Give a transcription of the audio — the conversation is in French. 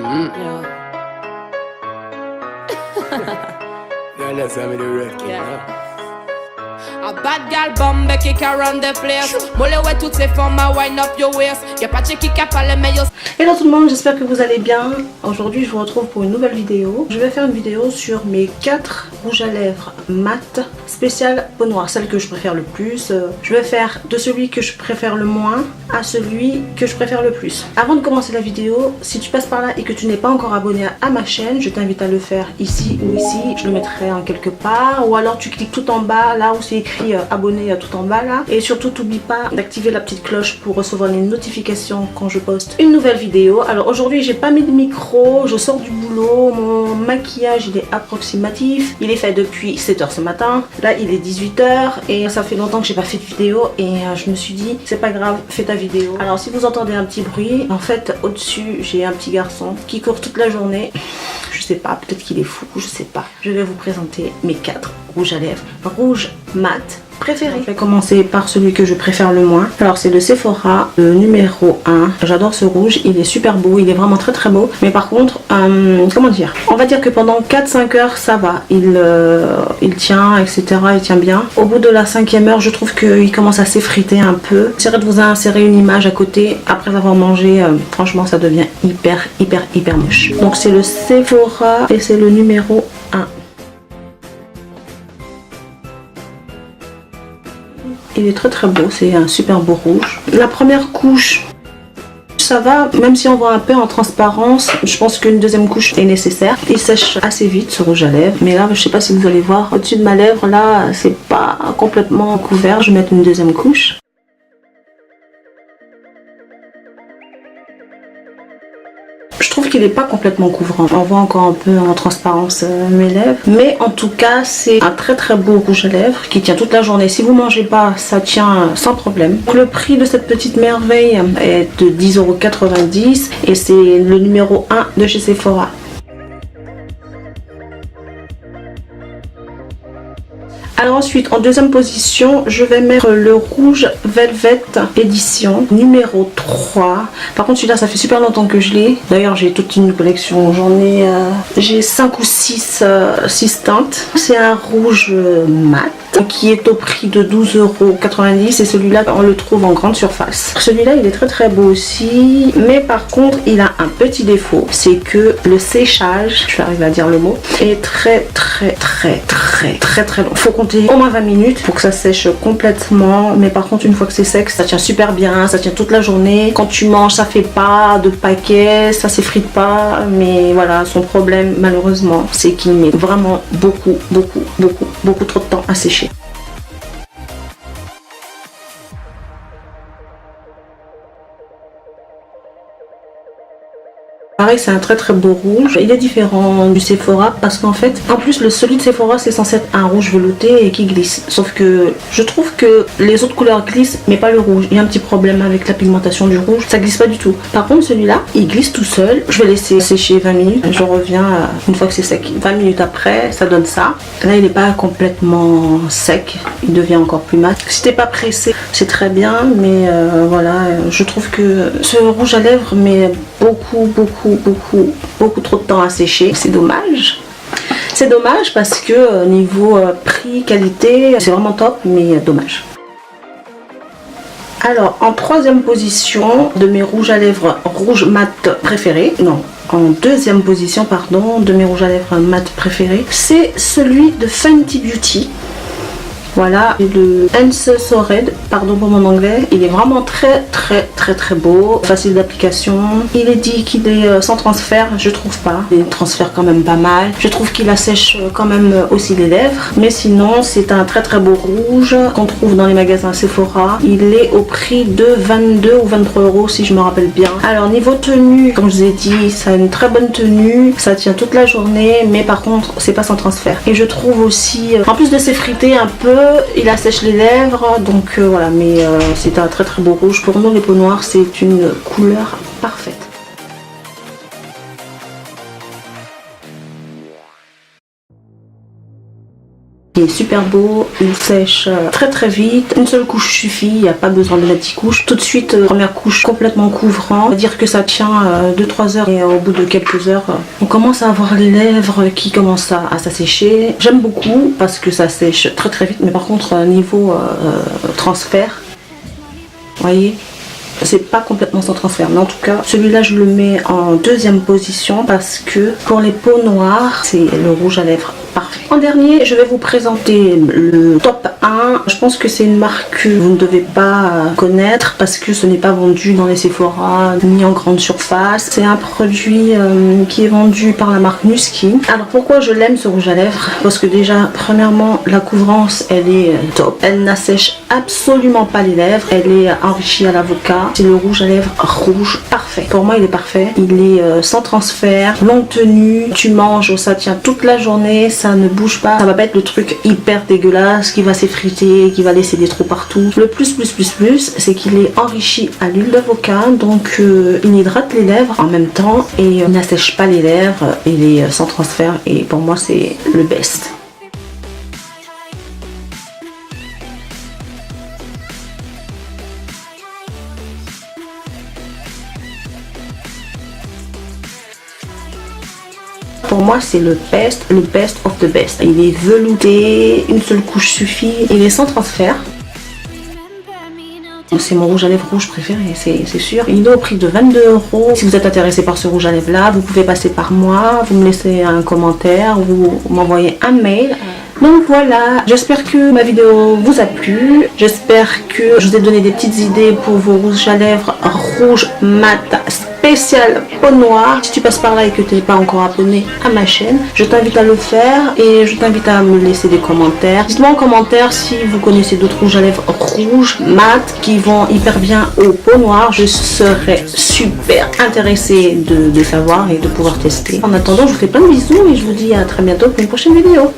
Yeah. Yeah, let's have me the red king, Yeah. A bad gal bombe kick around the place. Mole ouais toutes ces formes à wind up your waist. Y'a pas de qui a pas les meilleurs. Hello tout le monde, j'espère que vous allez bien. Aujourd'hui je vous retrouve pour une nouvelle vidéo. Je vais faire une vidéo sur mes 4 rouges à lèvres mat spécial peau noire, celle que je préfère le plus. Je vais faire de celui que je préfère le moins à celui que je préfère le plus. Avant de commencer la vidéo, si tu passes par là et que tu n'es pas encore abonné à ma chaîne, je t'invite à le faire ici ou ici. Je le mettrai en quelque part, ou alors tu cliques tout en bas là où c'est écrit abonné tout en bas là. Et surtout t'oublie pas d'activer la petite cloche pour recevoir les notifications quand je poste une nouvelle vidéo. Alors aujourd'hui j'ai pas mis de micro, je sors du boulot, mon maquillage il est approximatif, il est fait depuis 7 h ce matin, là il est 18 h et ça fait longtemps que j'ai pas fait de vidéo et je me suis dit c'est pas grave, fais ta vidéo. Alors si vous entendez un petit bruit, en fait au dessus j'ai un petit garçon qui court toute la journée, je sais pas, peut-être qu'il est fou, je sais pas. Je vais vous présenter mes 4 rouges à lèvres rouge mat préféré. Je vais commencer par celui que je préfère le moins. Alors c'est le Sephora, le numéro 1. J'adore ce rouge, il est super beau, il est vraiment très très beau. Mais par contre, comment dire, on va dire que pendant 4-5 heures ça va, il tient, etc. Il tient bien. Au bout de la 5e heure, je trouve qu'il commence à s'effriter un peu. J'essaierai de vous insérer une image à côté. Après avoir mangé, franchement ça devient hyper moche. Donc c'est le Sephora et c'est le numéro 1. Il est très très beau, c'est un super beau rouge. La première couche, ça va, même si on voit un peu en transparence, je pense qu'une deuxième couche est nécessaire. Il sèche assez vite ce rouge à lèvres, mais là je sais pas si vous allez voir, au-dessus de ma lèvre là, c'est pas complètement couvert, je vais mettre une deuxième couche. Je trouve qu'il n'est pas complètement couvrant. On voit encore un peu en transparence mes lèvres. Mais en tout cas, c'est un très très beau rouge à lèvres qui tient toute la journée. Si vous ne mangez pas, ça tient sans problème. Donc, le prix de cette petite merveille est de 10,90 € et c'est le numéro 1 de chez Sephora. Alors ensuite, en deuxième position, je vais mettre le rouge Velvet édition numéro 3. Par contre, celui-là, ça fait super longtemps que je l'ai. D'ailleurs, j'ai toute une collection. J'ai 5 ou 6 teintes. C'est un rouge mat qui est au prix de 12,90 € et celui-là, on le trouve en grande surface. Celui-là, il est très très beau aussi. Mais par contre, il a un petit défaut. C'est que le séchage, je vais arriver à dire le mot, est très long. Faut compter au moins 20 minutes pour que ça sèche complètement. Mais par contre, une fois que c'est sec, ça tient super bien, ça tient toute la journée. Quand tu manges, ça fait pas de paquet, ça s'effrite pas. Mais voilà, son problème malheureusement, c'est qu'il met vraiment beaucoup trop de temps à sécher. Pareil, c'est un très très beau rouge. Il est différent du Sephora parce qu'en fait, en plus celui de Sephora c'est censé être un rouge velouté et qui glisse. Sauf que je trouve que les autres couleurs glissent mais pas le rouge. Il y a un petit problème avec la pigmentation du rouge, ça glisse pas du tout. Par contre celui-là, il glisse tout seul. Je vais laisser sécher 20 minutes. Je reviens une fois que c'est sec. 20 minutes après, ça donne ça. Là il n'est pas complètement sec, il devient encore plus mat. Si t'es pas pressé, c'est très bien, mais voilà, je trouve que ce rouge à lèvres met beaucoup trop de temps à sécher. C'est dommage. C'est dommage parce que niveau prix, qualité, c'est vraiment top, mais dommage. Alors, en troisième position de mes rouges à lèvres rouge mat préférés, non, en deuxième position, pardon, de mes rouges à lèvres mat préférés, c'est celui de Fenty Beauty. Voilà, le Ense So Red, pardon pour mon anglais. Il est vraiment très beau, facile d'application. Il est dit qu'il est sans transfert, je trouve pas. Il transfère quand même pas mal. Je trouve qu'il assèche quand même aussi les lèvres. Mais sinon, c'est un très beau rouge qu'on trouve dans les magasins Sephora. Il est au prix de 22 ou 23 € si je me rappelle bien. Alors niveau tenue, comme je vous ai dit, ça a une très bonne tenue. Ça tient toute la journée, mais par contre, c'est pas sans transfert. Et je trouve aussi, en plus de s'effriter un peu, il assèche les lèvres, donc voilà, mais c'est un très beau rouge. Pour nous les peaux noires, c'est une couleur parfaite. Il est super beau, il sèche très très vite. Une seule couche suffit, il n'y a pas besoin de mettre 10 couches. Tout de suite, première couche complètement couvrant. On va dire que ça tient 2-3 heures et au bout de quelques heures, on commence à avoir les lèvres qui commencent à s'assécher. J'aime beaucoup parce que ça sèche très très vite, mais par contre, niveau transfert, vous voyez, c'est pas complètement sans transfert, mais en tout cas celui-là je le mets en deuxième position parce que pour les peaux noires c'est le rouge à lèvres parfait. En dernier je vais vous présenter le top 1. Je pense que c'est une marque que vous ne devez pas connaître parce que ce n'est pas vendu dans les Sephora ni en grande surface. C'est un produit qui est vendu par la marque Nuskin. Alors pourquoi je l'aime ce rouge à lèvres? Parce que déjà premièrement la couvrance elle est top, elle n'assèche absolument pas les lèvres, elle est enrichie à l'avocat. C'est le rouge à lèvres rouge parfait. Pour moi il est parfait. Il est sans transfert, longue tenue, tu manges, ça tient toute la journée, ça ne bouge pas. Ça va pas être le truc hyper dégueulasse qui va s'effriter, qui va laisser des trous partout. Le plus, c'est qu'il est enrichi à l'huile d'avocat, donc il hydrate les lèvres en même temps et n'assèche pas les lèvres. Il est sans transfert et pour moi c'est le best. Pour moi c'est le best of the best. Il est velouté, une seule couche suffit, il est sans transfert. C'est mon rouge à lèvres rouge préféré, c'est sûr. Il est au prix de 22 €. Si vous êtes intéressé par ce rouge à lèvres là, vous pouvez passer par moi, vous me laissez un commentaire, vous m'envoyez un mail. Donc voilà, j'espère que ma vidéo vous a plu. J'espère que je vous ai donné des petites idées pour vos rouges à lèvres rouge mat spécial peau noire. Si tu passes par là et que tu n'es pas encore abonné à ma chaîne, je t'invite à le faire et je t'invite à me laisser des commentaires. Dites-moi en commentaire si vous connaissez d'autres rouges à lèvres rouge mat qui vont hyper bien aux peaux noires. Je serais super intéressée de savoir et de pouvoir tester. En attendant, je vous fais plein de bisous et je vous dis à très bientôt pour une prochaine vidéo.